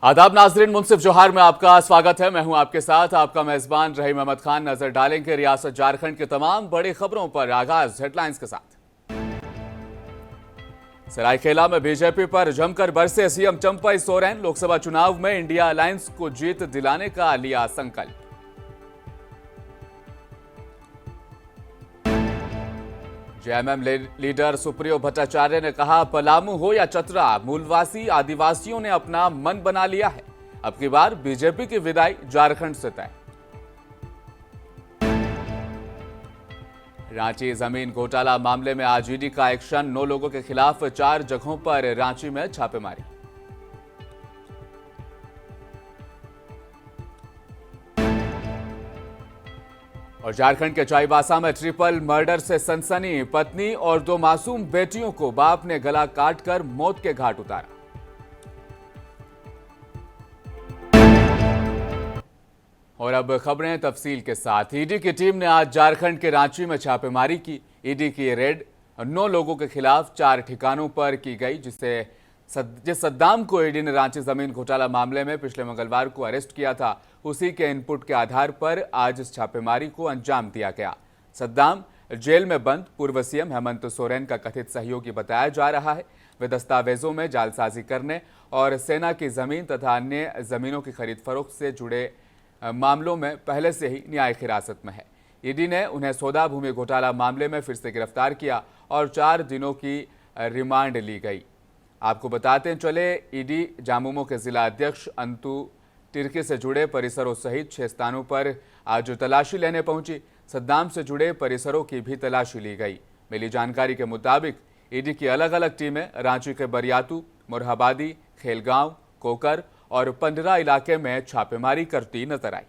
आदाब नाजरीन, मुंसिफ जोहार में आपका स्वागत है। मैं हूं आपके साथ आपका मेजबान रहीम अहमद खान। नजर डालेंगे रियासत झारखंड की तमाम बड़ी खबरों पर। आगाज हेडलाइंस के साथ। सरायकेला में बीजेपी पर जमकर बरसे सीएम चंपई सोरेन। लोकसभा चुनाव में इंडिया अलायंस को जीत दिलाने का लिया संकल्प। जेएमएम लीडर सुप्रियो भट्टाचार्य ने कहा, पलामू हो या चतरा, मूलवासी आदिवासियों ने अपना मन बना लिया है। अब की बार बीजेपी की विदाई झारखंड से तय। रांची जमीन घोटाला मामले में आज ईडी का एक्शन। 9 लोगों के खिलाफ 4 जगहों पर रांची में छापेमारी। और झारखंड के चाईबासा में ट्रिपल मर्डर से सनसनी। पत्नी और 2 मासूम बेटियों को बाप ने गला काटकर मौत के घाट उतारा। और अब खबरें तफसील के साथ। ईडी की टीम ने आज झारखंड के रांची में छापेमारी की। ईडी की ये रेड 9 लोगों के खिलाफ 4 ठिकानों पर की गई, जिस सद्दाम को ईडी ने रांची जमीन घोटाला मामले में पिछले मंगलवार को अरेस्ट किया था, उसी के इनपुट के आधार पर आज इस छापेमारी को अंजाम दिया गया। सद्दाम जेल में बंद पूर्व सीएम हेमंत सोरेन का कथित सहयोगी बताया जा रहा है। वे दस्तावेजों में जालसाजी करने और सेना की जमीन तथा अन्य जमीनों की खरीद फरोख्त से जुड़े मामलों में पहले से ही न्यायिक हिरासत में है। ईडी ने उन्हें सौदा भूमि घोटाला मामले में फिर से गिरफ्तार किया और 4 दिनों की रिमांड ली गई। आपको बताते चले, ईडी झामुमो के जिला अध्यक्ष अंतु तिर्की से जुड़े परिसरों सहित 6 स्थानों पर आज तलाशी लेने पहुंची। सद्दाम से जुड़े परिसरों की भी तलाशी ली गई। मिली जानकारी के मुताबिक ईडी की अलग अलग टीमें रांची के बरियातू, मोरहाबादी, खेलगांव, कोकर और पंडरा इलाके में छापेमारी करती नजर आई।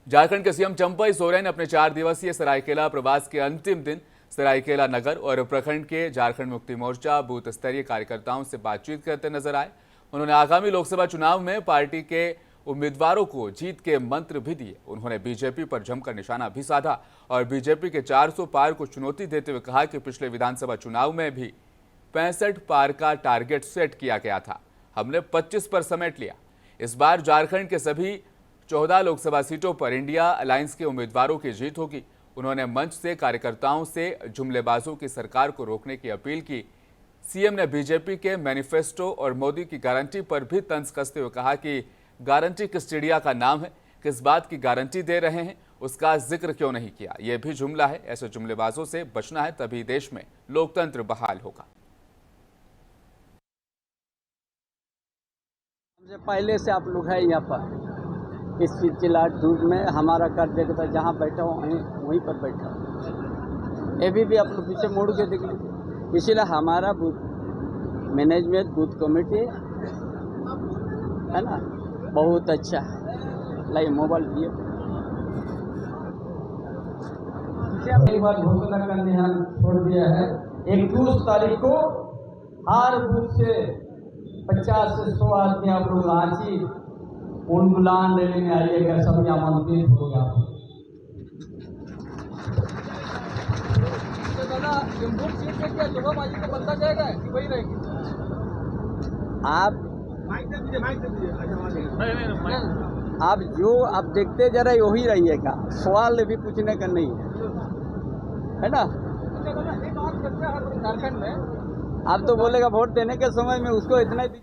झारखंड के सीएम चंपई सोरेन अपने 4 दिवसीय सरायकेला प्रवास के अंतिम दिन सरायकेला नगर और प्रखंड के झारखंड मुक्ति मोर्चा बूथ स्तरीय कार्यकर्ताओं से बातचीत करते नजर आए। उन्होंने आगामी लोकसभा चुनाव में पार्टी के उम्मीदवारों को जीत के मंत्र भी दिए। उन्होंने बीजेपी पर जमकर निशाना भी साधा और बीजेपी के 400 पार को चुनौती देते हुए कहा कि पिछले विधानसभा चुनाव में भी 65 पार का टारगेट सेट किया गया था, हमने 25 पर समेट लिया। इस बार झारखंड के सभी 14 लोकसभा सीटों पर इंडिया अलायंस के उम्मीदवारों की जीत होगी। उन्होंने मंच से कार्यकर्ताओं से जुमलेबाजों की सरकार को रोकने की अपील की। सीएम ने बीजेपी के मैनिफेस्टो और मोदी की गारंटी पर भी तंज कसते हुए कहा कि गारंटी किस चिड़िया का नाम है, किस बात की गारंटी दे रहे हैं, उसका जिक्र क्यों नहीं किया। यह भी जुमला है। ऐसे जुमलेबाजों से बचना है, तभी देश में लोकतंत्र बहाल होगा। पहले से आप लोग हैं यहाँ पर इस चिल्लाट धूप में हमारा कार्यकर्ता जहाँ बैठा हो वहीं पर बैठा हो। ये भी आप लोग पीछे मोड़ के देख लीजिए। इसीलिए हमारा बूथ मैनेजमेंट, बूथ कमेटी है ना, बहुत अच्छा है। लाइए मोबाइल दिए। एक बार घोषणा करने हम छोड़ दिया है। 21 तारीख को हर बूथ से 50 से 100 आदमी आप लोग रांची उन रैली में आइएगा, सब आमंत्रित होगा। आप जो आप देखते जरा वही रहिएगा, सवाल भी पूछने का नहीं है ना। झारखंड में आप तो बोलेगा वोट देने के समय में उसको इतना ही।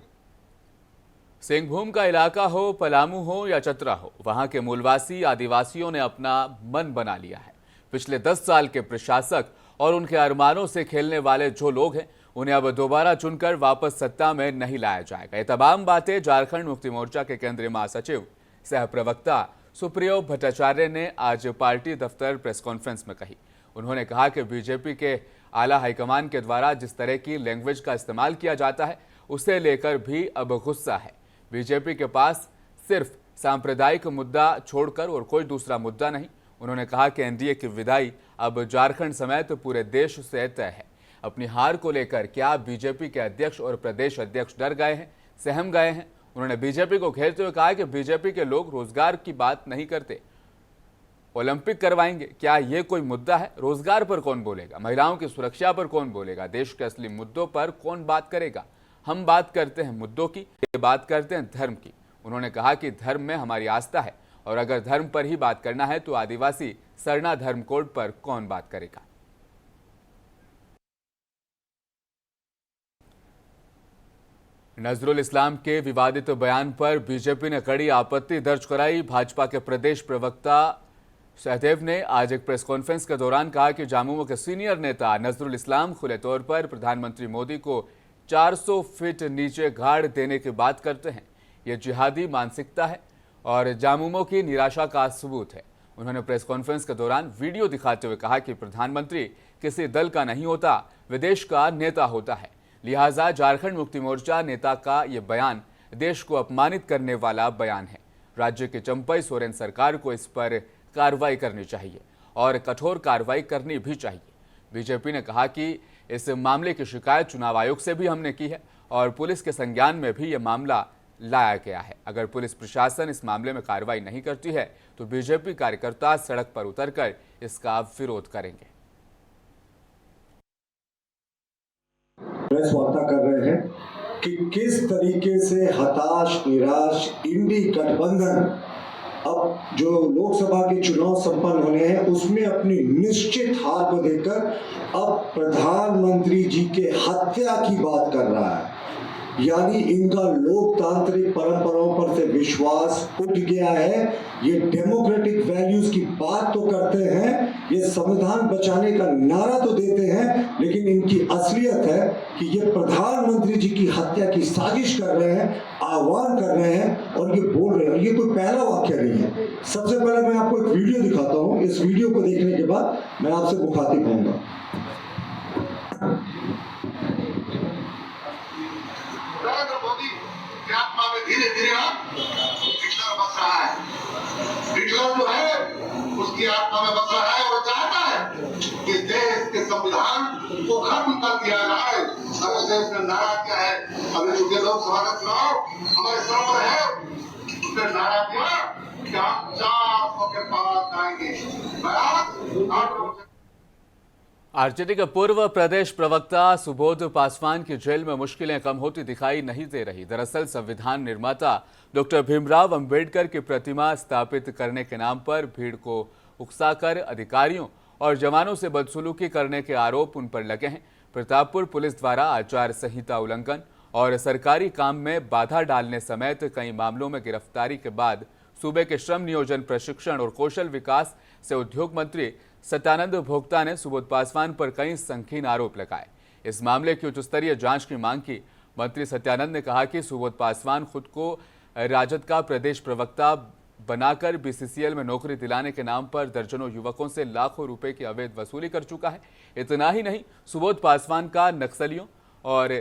सिंहभूम का इलाका हो, पलामू हो या चतरा हो, वहां के मूलवासी आदिवासियों ने अपना मन बना लिया है। पिछले 10 साल के प्रशासक और उनके अरमानों से खेलने वाले जो लोग हैं, उन्हें अब दोबारा चुनकर वापस सत्ता में नहीं लाया जाएगा। ये तमाम बातें झारखंड मुक्ति मोर्चा के केंद्रीय महासचिव सह प्रवक्ता सुप्रियो भट्टाचार्य ने आज पार्टी दफ्तर प्रेस कॉन्फ्रेंस में कही। उन्होंने कहा कि बीजेपी के आला हाईकमान के द्वारा जिस तरह की लैंग्वेज का इस्तेमाल किया जाता है, उसे लेकर भी अब गुस्सा है। बीजेपी के पास सिर्फ सांप्रदायिक मुद्दा छोड़कर और कोई दूसरा मुद्दा नहीं। उन्होंने कहा कि एनडीए की विदाई अब झारखंड समेत पूरे देश से तय है। अपनी हार को लेकर क्या बीजेपी के अध्यक्ष और प्रदेश अध्यक्ष डर गए हैं, सहम गए हैं? उन्होंने बीजेपी को घेरते हुए कहा कि बीजेपी के लोग रोजगार की बात नहीं करते, ओलंपिक करवाएंगे, क्या ये कोई मुद्दा है? रोजगार पर कौन बोलेगा? महिलाओं की सुरक्षा पर कौन बोलेगा? देश के असली मुद्दों पर कौन बात करेगा? हम बात करते हैं मुद्दों की, ये बात करते हैं धर्म की। उन्होंने कहा कि धर्म में हमारी आस्था है और अगर धर्म पर ही बात करना है तो आदिवासी सरना धर्म कोड पर कौन बात करेगा? नजरुल इस्लाम के विवादित बयान पर बीजेपी ने कड़ी आपत्ति दर्ज कराई। भाजपा के प्रदेश प्रवक्ता सहदेव ने आज एक प्रेस कॉन्फ्रेंस के दौरान कहा कि झामुमो के सीनियर नेता नजरुल इस्लाम खुले तौर पर प्रधानमंत्री मोदी को 400 फीट नीचे गाड़ देने की बात करते हैं। ये जिहादी मानसिकता है और झामुमो की निराशा का सबूत है। उन्होंने प्रेस कॉन्फ्रेंस के दौरान वीडियो दिखाते हुए कहा कि प्रधानमंत्री किसी दल का नहीं होता, विदेश का नेता होता है। लिहाजा झारखंड मुक्ति मोर्चा नेता का ये बयान देश को अपमानित करने वाला बयान है। राज्य की चंपई सोरेन सरकार को इस पर कार्रवाई करनी चाहिए और कठोर कार्रवाई करनी भी चाहिए। बीजेपी ने कहा कि इस मामले की शिकायत चुनाव आयोग से भी हमने की है और पुलिस के संज्ञान में भी यह मामला लाया गया है। अगर पुलिस प्रशासन इस मामले में कार्रवाई नहीं करती है तो बीजेपी कार्यकर्ता सड़क पर उतरकर इसका विरोध करेंगे। प्रेस वार्ता कर रहे हैं कि किस तरीके से हताश निराश इंडी गठबंधन अब जो लोकसभा के चुनाव संपन्न होने हैं उसमें अपनी निश्चित हार को देखकर अब प्रधानमंत्री जी के हत्या की बात कर रहा है। यानी इनका लोकतांत्रिक परंपराओं पर से विश्वास उठ गया है। ये डेमोक्रेटिक वैल्यूज की बात तो करते हैं, ये संविधान बचाने का नारा तो देते हैं, लेकिन इनकी असलियत है कि ये प्रधानमंत्री जी की हत्या की साजिश कर रहे हैं, आह्वान कर रहे हैं और ये बोल रहे हैं। ये कोई पहला वाक्य नहीं है। सबसे पहले मैं आपको एक वीडियो दिखाता हूँ। इस वीडियो को देखने के बाद मैं आपसे मुखातिब होऊंगा। धीरे धीरे हिटलर बस रहा है। हिटलर जो है उसकी आत्मा में बस रहा है और चाहता है कि देश के संविधान को खत्म कर दिया जाए। अब इस देश का नारा क्या है? अभी चूंकि लोकसभा का चुनाव हमारे सामने है, उसने नारा दिया कि हम 400 के पार आएंगे। आरजेडी के पूर्व प्रदेश प्रवक्ता सुबोध पासवान की जेल में मुश्किलें कम होती दिखाई नहीं दे रही। दरअसल संविधान निर्माता डॉक्टर भीमराव अंबेडकर की प्रतिमा स्थापित करने के नाम पर भीड़ को उकसाकर अधिकारियों और जवानों से बदसलूकी करने के आरोप उन पर लगे हैं। प्रतापपुर पुलिस द्वारा आचार संहिता उल्लंघन और सरकारी काम में बाधा डालने समेत कई मामलों में गिरफ्तारी के बाद सूबे के श्रम नियोजन प्रशिक्षण और कौशल विकास से उद्योग मंत्री सत्यानंद भोक्ता ने सुबोध पासवान पर कई संगीन आरोप लगाए। इस मामले की उच्च स्तरीय जांच की मांग की। मंत्री सत्यानंद ने कहा कि सुबोध पासवान खुद को राजद का प्रदेश प्रवक्ता बनाकर बीसीसीएल में नौकरी दिलाने के नाम पर दर्जनों युवकों से लाखों रुपए की अवैध वसूली कर चुका है। इतना ही नहीं, सुबोध पासवान का नक्सलियों और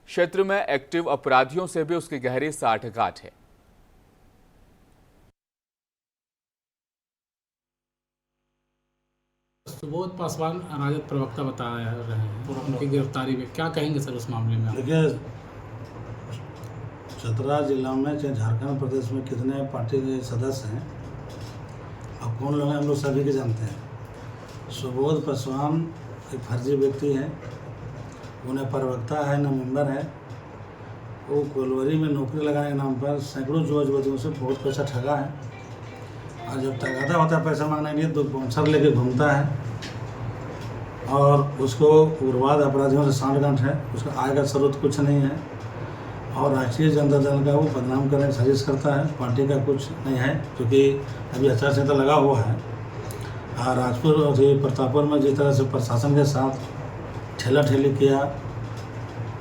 क्षेत्र में एक्टिव अपराधियों से भी उसकी गहरी साठगांठ है। सुबोध पासवान राजद प्रवक्ता बता रहे हैं उनकी गिरफ्तारी में क्या कहेंगे सर उस मामले में? देखिए, चतरा जिला में चाहे झारखंड प्रदेश में कितने पार्टी के सदस्य हैं और कौन लोग हैं हम लोग सभी के जानते हैं। सुबोध पासवान एक फर्जी व्यक्ति है, उन्हें प्रवक्ता है न मेंबर है। वो कोलवरी में नौकरी लगाने के नाम पर सैकड़ों युवतियों से बहुत पैसा ठगा है और जब तगादा होता है पैसा मांगने के लिए तो बाउंसर लेके घूमता है और उसको उग्रवाद अपराधियों से सांठगांठ है। उसका आय का स्रोत कुछ नहीं है और राष्ट्रीय जनता दल का वो बदनाम करने की साजिश करता है। पार्टी का कुछ नहीं है क्योंकि अभी आचार संहिता लगा हुआ है। राजपुर और प्रतापपुर में जिस तरह से प्रशासन के साथ ठेला ठेली किया,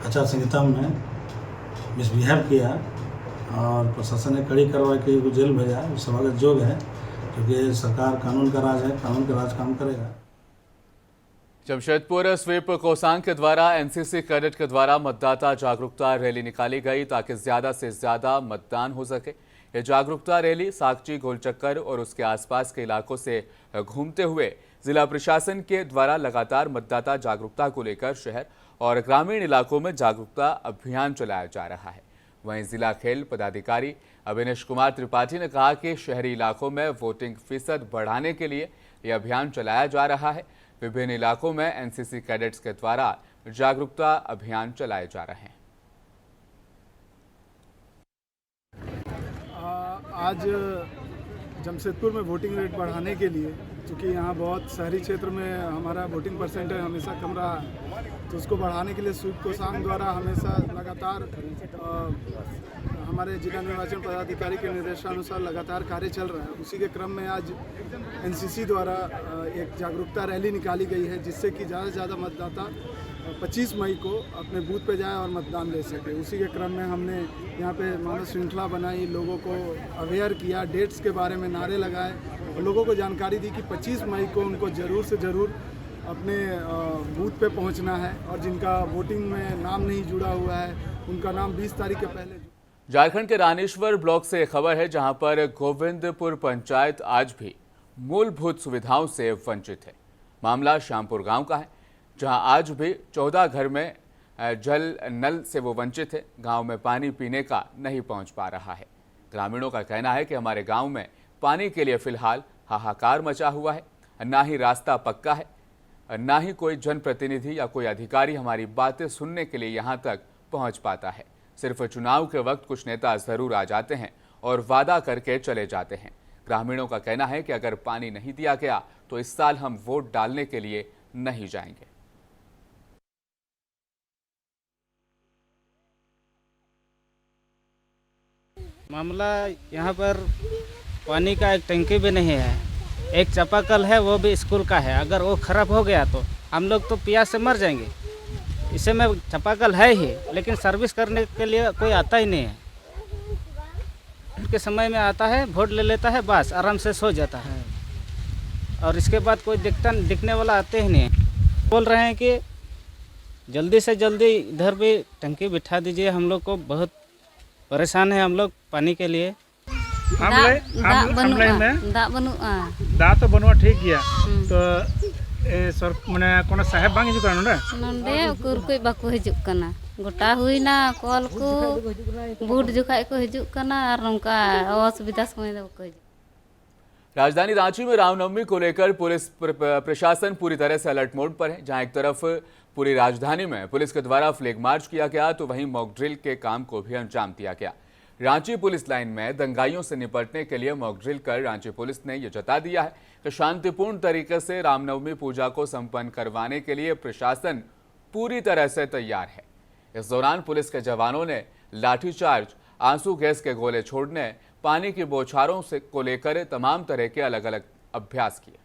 आचार संहिता में मिसबिहेव किया और प्रशासन ने कड़ी कार्रवाई की, वो जेल भेजा, वो स्वागत योग्य है क्योंकि सरकार कानून का राज है, कानून का राज काम करेगा। जमशेदपुर स्वीप कोसांग के द्वारा एनसीसी कैडेट के द्वारा मतदाता जागरूकता रैली निकाली गई ताकि ज्यादा से ज्यादा मतदान हो सके। ये जागरूकता रैली साकची, गोलचक्कर और उसके आसपास के इलाकों से घूमते हुए जिला प्रशासन के द्वारा लगातार मतदाता जागरूकता को लेकर शहर और ग्रामीण इलाकों में जागरूकता अभियान चलाया जा रहा है। वहीं जिला खेल पदाधिकारी अविनेश कुमार त्रिपाठी ने कहा कि शहरी इलाकों में वोटिंग फीसद बढ़ाने के लिए यह अभियान चलाया जा रहा है। विभिन्न इलाकों में एनसीसी कैडेट्स के द्वारा जागरूकता अभियान चलाए जा रहे हैं। आज जमशेदपुर में वोटिंग रेट बढ़ाने के लिए, क्योंकि यहाँ बहुत शहरी क्षेत्र में हमारा वोटिंग परसेंटेज हमेशा कम रहा है, तो उसको बढ़ाने के लिए स्वीप कोषांग द्वारा हमेशा लगातार हमारे जिला निर्वाचन पदाधिकारी के निर्देशानुसार लगातार कार्य चल रहा है। उसी के क्रम में आज एनसीसी द्वारा एक जागरूकता रैली निकाली गई है, जिससे कि ज़्यादा से ज़्यादा मतदाता 25 मई को अपने बूथ पे जाए और मतदान दे सके। उसी के क्रम में हमने यहाँ पे मानव श्रृंखला बनाई, लोगों को अवेयर किया, डेट्स के बारे में नारे लगाए और लोगों को जानकारी दी कि 25 मई को उनको ज़रूर से ज़रूर अपने बूथ पे पहुँचना है और जिनका वोटिंग में नाम नहीं जुड़ा हुआ है उनका नाम 20 तारीख के पहले। झारखंड के रानीश्वर ब्लॉक से खबर है, जहां पर गोविंदपुर पंचायत आज भी मूलभूत सुविधाओं से वंचित है। मामला श्यामपुर गांव का है, जहां आज भी 14 घर में जल नल से वो वंचित है। गांव में पानी पीने का नहीं पहुंच पा रहा है। ग्रामीणों का कहना है कि हमारे गांव में पानी के लिए फिलहाल हाहाकार मचा हुआ है। ना ही रास्ता पक्का है, ना ही कोई जनप्रतिनिधि या कोई अधिकारी हमारी बातें सुनने के लिए यहां तक पहुंच पाता है। सिर्फ चुनाव के वक्त कुछ नेता जरूर आ जाते हैं और वादा करके चले जाते हैं। ग्रामीणों का कहना है कि अगर पानी नहीं दिया गया तो इस साल हम वोट डालने के लिए नहीं जाएंगे। मामला यहाँ पर पानी का एक टंकी भी नहीं है, एक चापाकल है, वो भी स्कूल का है। अगर वो खराब हो गया तो हम लोग तो प्यास से मर जाएंगे। इसे में चापाकल है ही, लेकिन सर्विस करने के लिए कोई आता ही नहीं है। के समय में आता है, वोट ले लेता है, बस आराम से सो जाता है और इसके बाद कोई दिखने वाला आते ही नहीं। बोल रहे हैं कि जल्दी से जल्दी इधर भी टंकी बिठा दीजिए, हम लोग को बहुत परेशान है हम लोग पानी के लिए। दा तो बनवा ठीक गया तो सर माने कोनो साहेब बांग हिजुक नोंडे नोंडे उकुर कोई बाको हिजुक कना गोटा हुईना कॉल को बूट जुखाई को हिजुक कना और नोंका असुविधा समय दे को। राजधानी रांची में रामनवमी को लेकर पुलिस प्रशासन पूरी तरह से अलर्ट मोड पर है। जहां एक तरफ पूरी राजधानी में पुलिस के द्वारा फ्लैग मार्च किया गया तो वहीं मॉक ड्रिल के काम को भी अंजाम दिया गया। रांची पुलिस लाइन में दंगाइयों से निपटने के लिए मॉक ड्रिल कर रांची पुलिस ने यह जता दिया है कि शांतिपूर्ण तरीके से रामनवमी पूजा को संपन्न करवाने के लिए प्रशासन पूरी तरह से तैयार है। इस दौरान पुलिस के जवानों ने लाठीचार्ज, आंसू गैस के गोले छोड़ने, पानी की बौछारों से को लेकर तमाम तरह के अलग अलग अभ्यास किए।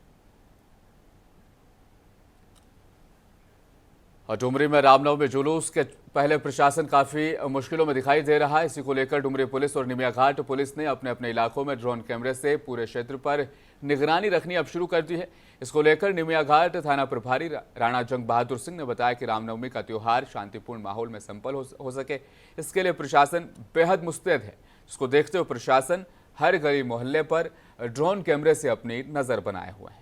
और डुमरी में रामनवमी जुलूस के पहले प्रशासन काफी मुश्किलों में दिखाई दे रहा है। इसी को लेकर डुमरी पुलिस और निमिया घाट पुलिस ने अपने अपने इलाकों में ड्रोन कैमरे से पूरे क्षेत्र पर निगरानी रखनी अब शुरू कर दी है। इसको लेकर निमिया घाट थाना प्रभारी राणा जंग बहादुर सिंह ने बताया कि रामनवमी का त्योहार शांतिपूर्ण माहौल में संपन्न हो सके, इसके लिए प्रशासन बेहद मुस्तैद है। इसको देखते हुए प्रशासन हर गली मोहल्ले पर ड्रोन कैमरे से अपनी नजर बनाए हुए है।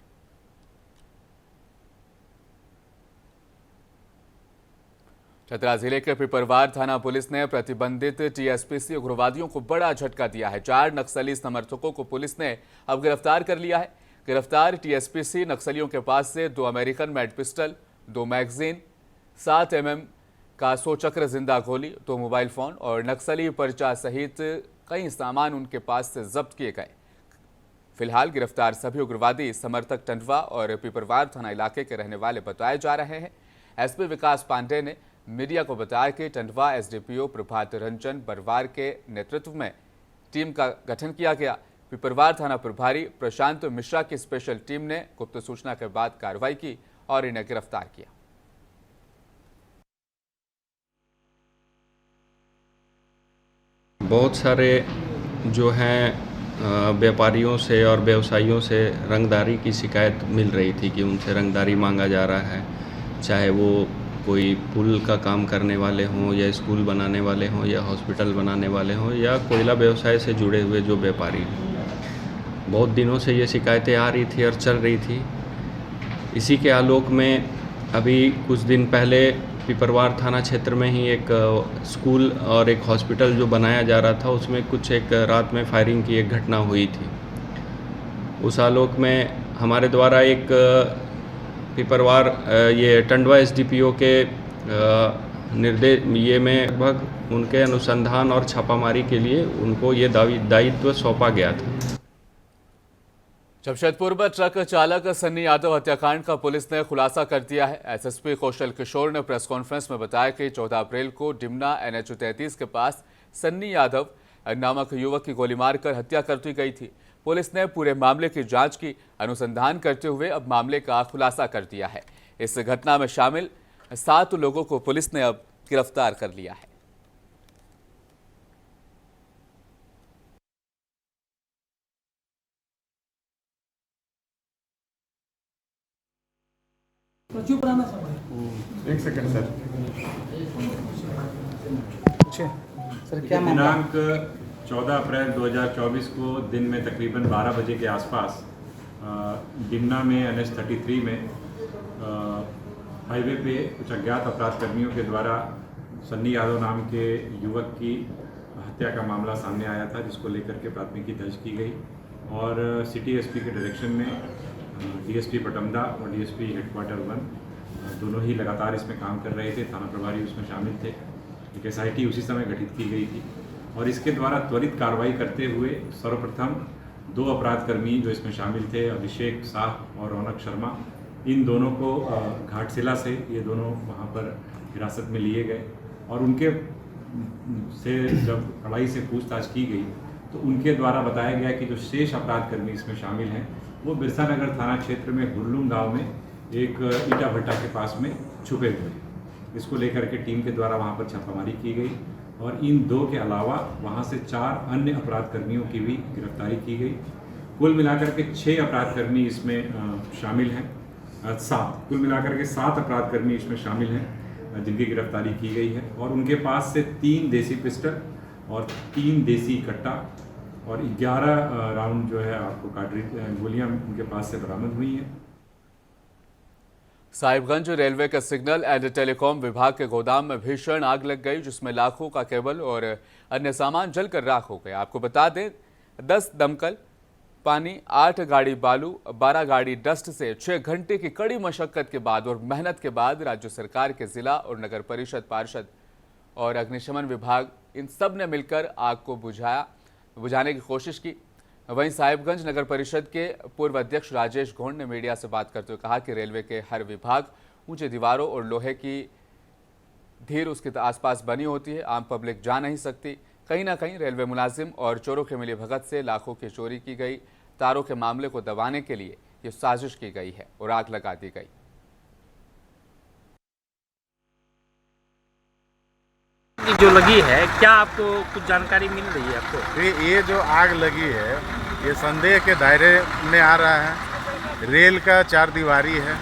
चतरा जिले के पिपरवार थाना पुलिस ने प्रतिबंधित टीएसपीसी उग्रवादियों को बड़ा झटका दिया है। 4 नक्सली समर्थकों को पुलिस ने अब गिरफ्तार कर लिया है। गिरफ्तार टीएसपीसी नक्सलियों के पास से 2 American made pistol, 2 magazine, 7 mm का 100 चक्र जिंदा गोली, 2 मोबाइल फोन और नक्सली पर्चा सहित कई सामान उनके पास से जब्त किए गए। फिलहाल गिरफ्तार सभी उग्रवादी समर्थक टंडवा और पिपरवार थाना इलाके के रहने वाले बताए जा रहे हैं। एसपी विकास पांडे ने मीडिया को बताया कि टंडवा एसडीपीओ प्रभात रंजन बरवार के नेतृत्व में टीम का गठन किया गया। पिपरवार थाना प्रभारी प्रशांत मिश्रा की स्पेशल टीम ने गुप्त सूचना के बाद कार्रवाई की और इन्हें गिरफ्तार किया। बहुत सारे जो हैं व्यापारियों से और व्यवसायियों से रंगदारी की शिकायत मिल रही थी कि उनसे रंगदारी मांगा जा रहा है, चाहे वो कोई पुल का काम करने वाले हों या स्कूल बनाने वाले हों या हॉस्पिटल बनाने वाले हों या कोयला व्यवसाय से जुड़े हुए जो व्यापारी हों। बहुत दिनों से ये शिकायतें आ रही थी और चल रही थी। इसी के आलोक में अभी कुछ दिन पहले पिपरवार थाना क्षेत्र में ही एक स्कूल और एक हॉस्पिटल जो बनाया जा रहा था, उसमें कुछ एक रात में फायरिंग की एक घटना हुई थी। उस आलोक में हमारे द्वारा एक पिपरवार ये टंडवा एसडीपीओ के निर्देश ये में लगभग उनके अनुसंधान और छापामारी के लिए उनको ये दायित्व सौंपा गया था। जमशेदपुर में ट्रक चालक सन्नी यादव हत्याकांड का पुलिस ने खुलासा कर दिया है। एसएसपी कौशल किशोर ने प्रेस कॉन्फ्रेंस में बताया कि 14 अप्रैल को डिमना NH 33 के पास सन्नी यादव नामक युवक की गोली मारकर हत्या कर दी गई थी। पुलिस ने पूरे मामले की जांच की, अनुसंधान करते हुए अब मामले का खुलासा कर दिया है। इस घटना में शामिल 7 लोगों को पुलिस ने अब गिरफ्तार कर लिया है। एक सेकंड सर। सर क्या मामला? दिनांक 14 अप्रैल 2024 को दिन में तकरीबन 12 बजे के आसपास डिमना में NH 33 में हाईवे पे कुछ अज्ञात अपराध कर्मियों के द्वारा सन्नी यादव नाम के युवक की हत्या का मामला सामने आया था, जिसको लेकर के प्राथमिकी दर्ज की गई और सिटी एसपी के डायरेक्शन में डीएसपी पटमदा और डीएसपी हेडक्वार्टर 1 दोनों ही लगातार इसमें काम कर रहे थे। थाना प्रभारी उसमें शामिल थे। एक SIT उसी समय गठित की गई थी और इसके द्वारा त्वरित कार्रवाई करते हुए सर्वप्रथम 2 अपराधकर्मी जो इसमें शामिल थे, अभिषेक शाह और रौनक शर्मा, इन दोनों को घाटशिला से ये दोनों वहाँ पर हिरासत में लिए गए और उनके से जब कड़ाई से पूछताछ की गई तो उनके द्वारा बताया गया कि जो शेष अपराधकर्मी इसमें शामिल हैं वो बिरसा नगर थाना क्षेत्र में हुरलुम गांव में एक ईटा भट्टा के पास में छुपे हुए हैं। इसको लेकर के टीम के द्वारा वहां पर छापामारी की गई और इन 2 के अलावा वहां से 4 अन्य अपराधकर्मियों की भी गिरफ्तारी की गई। कुल मिलाकर के 6 अपराधकर्मी इसमें शामिल हैं। 7 कुल मिलाकर के 7 अपराधकर्मी इसमें शामिल हैं जिनकी गिरफ्तारी की गई है और उनके पास से 3 देसी पिस्टल और 3 देसी कट्टा और 11 राउंड जो है आपको कार्ट्रिज गोलियां उनके पास से बरामद हुई हैं। साहिबगंज रेलवे के सिग्नल एंड टेलीकॉम विभाग के गोदाम में भीषण आग लग गई, जिसमें लाखों का केबल और अन्य सामान जलकर राख हो गया। आपको बता दें 10 दमकल पानी, 8 गाड़ी बालू, 12 गाड़ी डस्ट से 6 घंटे की कड़ी मशक्कत के बाद और मेहनत के बाद राज्य सरकार के जिला और नगर परिषद पार्षद और अग्निशमन विभाग इन सब ने मिलकर आग को बुझाने की कोशिश की। वहीं साहिबगंज नगर परिषद के पूर्व अध्यक्ष राजेश घोंड ने मीडिया से बात करते हुए कहा कि रेलवे के हर विभाग ऊंचे दीवारों और लोहे की धीर उसके आसपास बनी होती है, आम पब्लिक जा नहीं सकती। कहीं ना कहीं रेलवे मुलाजिम और चोरों के मिलीभगत से लाखों की चोरी की गई। तारों के मामले को दबाने के लिए ये साजिश की गई है और आग लगा दी गई। जो लगी है, क्या आपको कुछ जानकारी मिल रही है आपको? ये जो आग लगी है ये संदेह के दायरे में आ रहा है। रेल का 4 दीवारी है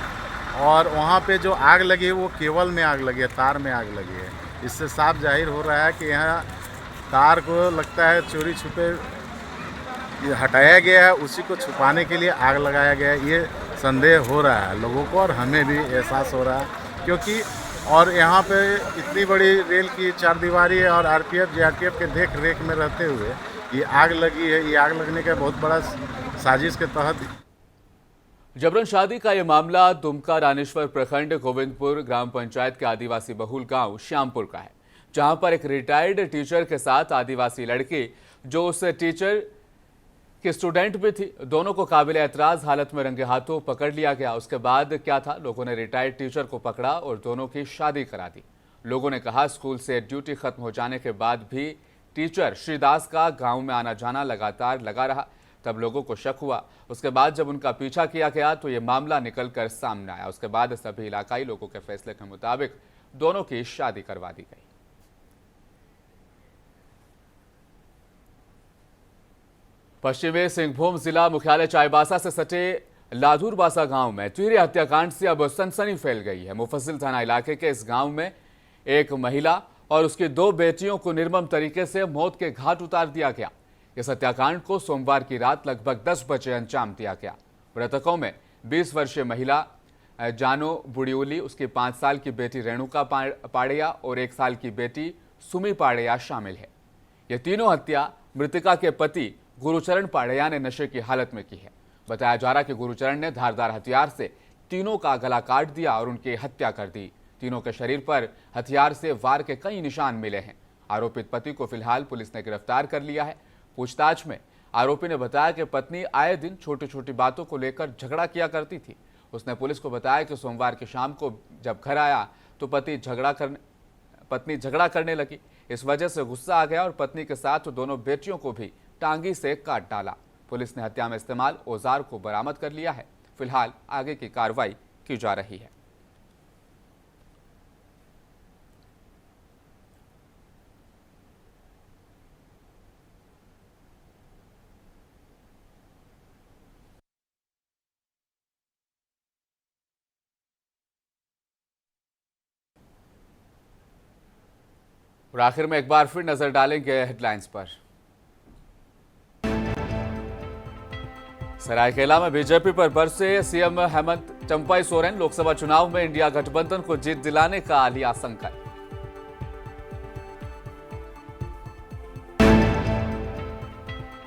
और वहाँ पे जो आग लगी है वो केबल में आग लगी है, तार में आग लगी है। इससे साफ जाहिर हो रहा है कि यहाँ तार को लगता है चोरी छुपे हटाया गया है, उसी को छुपाने के लिए आग लगाया गया है। ये संदेह हो रहा है लोगों को और हमें भी एहसास हो रहा है, क्योंकि और यहाँ पे इतनी बड़ी रेल की 4 दीवारी है और RPF JRTF के देख रेख में रहते हुए ये आग लगी है। ये आग लगने का बहुत बड़ा साजिश के तहत जबरन शादी का ये मामला दुमका रानेश्वर प्रखंड गोविंदपुर ग्राम पंचायत के आदिवासी बहुल गांव श्यामपुर का है, जहां पर एक रिटायर्ड टीचर के साथ आदिवासी लड़की जो उस टीचर की स्टूडेंट भी थी, दोनों को काबिल एतराज हालत में रंगे हाथों पकड़ लिया गया। उसके बाद क्या था, लोगों ने रिटायर्ड टीचर को पकड़ा और दोनों की शादी करा दी। लोगों ने कहा स्कूल से ड्यूटी खत्म हो जाने के बाद भी टीचर श्रीदास का गांव में आना जाना लगातार लगा रहा। तब लोगों को शक हुआ। उसके बाद जब उनका पीछा किया गया तो ये मामला निकलकर सामने आया। उसके बाद सभी इलाकाई लोगों के फैसले के मुताबिक दोनों की शादी करवा दी गई। पश्चिमी सिंहभूम जिला मुख्यालय चाईबासा से सटे लाधुरबासा गांव में तीर हत्याकांड से अब सनसनी फैल गई है। मुफस्सिल थाना इलाके के इस गांव में एक महिला और उसकी 2 बेटियों को निर्मम तरीके से मौत के घाट उतार दिया गया। इस हत्याकांड को सोमवार की रात लगभग 10 बजे अंजाम दिया गया। मृतकों में 20 वर्षीय महिला जानो बुड़ियोली, उसकी 5 साल की बेटी रेणुका पाड़िया और 1 साल की बेटी सुमी पाड़िया शामिल है। ये तीनों हत्या मृतका के पति गुरुचरण पाड़िया ने नशे की हालत में की है। बताया जा रहा कि गुरुचरण ने धारदार हथियार से तीनों का गला काट दिया और उनकी हत्या कर दी। तीनों के शरीर पर हथियार से वार के कई निशान मिले हैं। आरोपित पति को फिलहाल पुलिस ने गिरफ्तार कर लिया है। पूछताछ में आरोपी ने बताया कि पत्नी आए दिन छोटी छोटी बातों को लेकर झगड़ा किया करती थी। उसने पुलिस को बताया कि सोमवार की शाम को जब घर आया तो पत्नी झगड़ा करने लगी। इस वजह से गुस्सा आ गया और पत्नी के साथ दोनों बेटियों को भी टांगी से काट डाला। पुलिस ने हत्या में इस्तेमाल औजार को बरामद कर लिया है। फिलहाल आगे की कार्रवाई की जा रही है। और आखिर में एक बार फिर नजर डालेंगे हेडलाइंस पर। सरायकेला में बीजेपी पर बरसे सीएम हेमंत चंपाई सोरेन। लोकसभा चुनाव में इंडिया गठबंधन को जीत दिलाने का लिया संकल्प।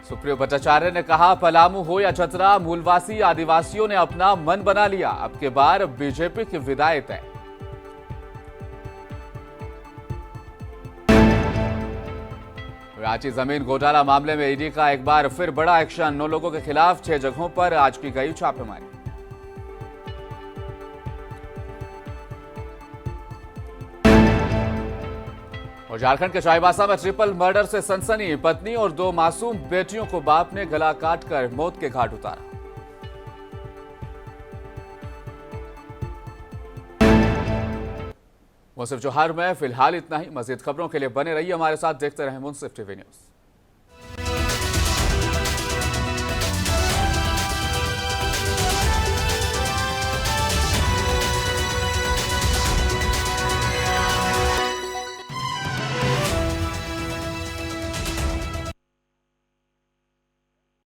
सुप्रियो भट्टाचार्य ने कहा, पलामू हो या चतरा, मूलवासी आदिवासियों ने अपना मन बना लिया। अब के बार बीजेपी की विदाई तय। रांची जमीन घोटाला मामले में ईडी का एक बार फिर बड़ा एक्शन। 9 लोगों के खिलाफ 6 जगहों पर आज की गई छापेमारी। और झारखंड के चाईबासा में ट्रिपल मर्डर से सनसनी। पत्नी और 2 मासूम बेटियों को बाप ने गला काटकर मौत के घाट उतारा। मुंसिफ जोहार में फिलहाल इतना ही। मजीद खबरों के लिए बने रहिए हमारे साथ। देखते रहें मुंसिफ टीवी न्यूज।